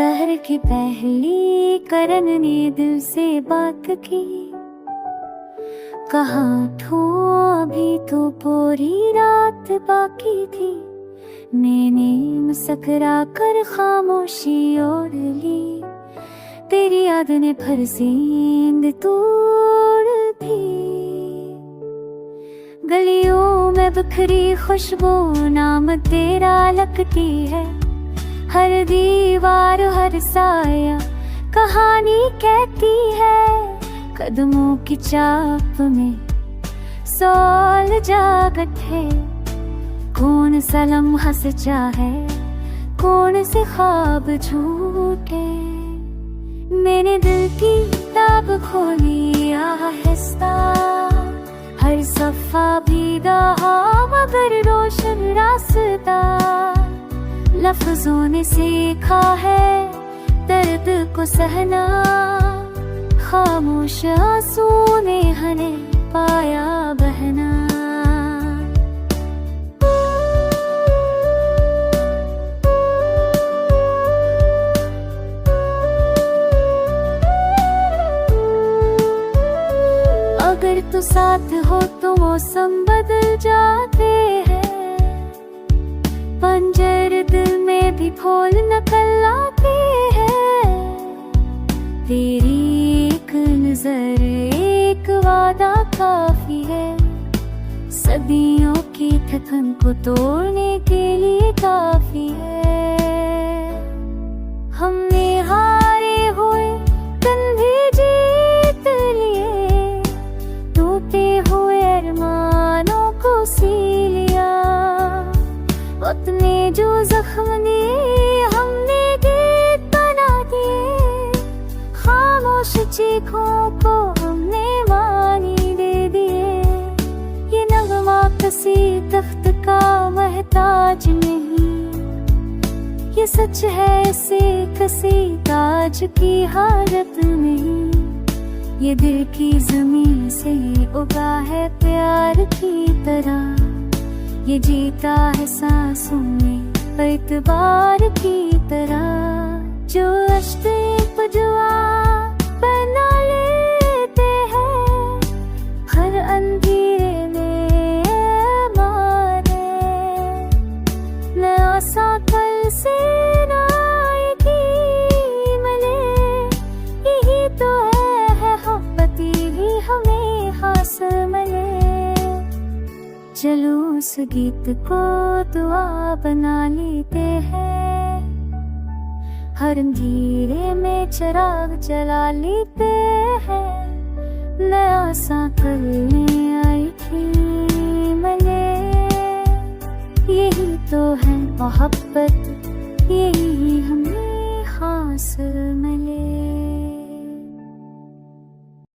सहर की पहली करन ने दिल से बात की, कहा ठो अभी तो पूरी रात बाकी थी। मैंने मुस्कुरा कर खामोशी ओढ़ ली, तेरी याद ने फिर से नींद तोड़ दी। गलियों में बिखरी खुशबू नाम तेरा लगती है, हर दीवार हर साया कहानी कहती है। कदमों की चाप में सवाल जागत है, कौन सा लम्हा सच्चा है, कौन से ख्वाब झूठे। मैंने दिल की किताब खोली आहिस्ता, हर सफ़ा भीगा मगर रोशन रास्ता। लफ्जों ने सीखा है दर्द को सहना, खामोश आंसू ने हमें पाया बहना। अगर तू साथ हो तो मौसम बदल जाते हैं, पंजर दिल में भी फूल निकल आते हैं। तेरी एक नजर एक वादा काफी है, सदियों की थकन को तोड़ने के लिए काफी है। हमने हारे हुए कंधे जीत लिए, टूटे हुए अरमानों को सी लिया। वक्त ने जो जख्म दिए हमने गीत बना दिए, खामोश चीखों को हमने मानी दे दिए। ये नगमा किसी तख्त का महताज नहीं, ये सच है इसे किसी ताज की हालत नहीं। ये दिल की जमीन से उगा है प्यार की तरह, ये जीता है सांसों में एतबार की तरह। जो रिश्ते पुजवा बना लेते हैं, हर अंधेरे में मारे। नया सा कल से नाएगी मिले, यही तो है मोहब्बत ही हमें हासिल मिले। चलो उस गीत को दुआ बना लेते हैं, हर अंधेरे में चिराग जला लेते हैं। नया सा कल में आई थी मिले, यही तो है मोहब्बत, यही हमें हासिल मिले।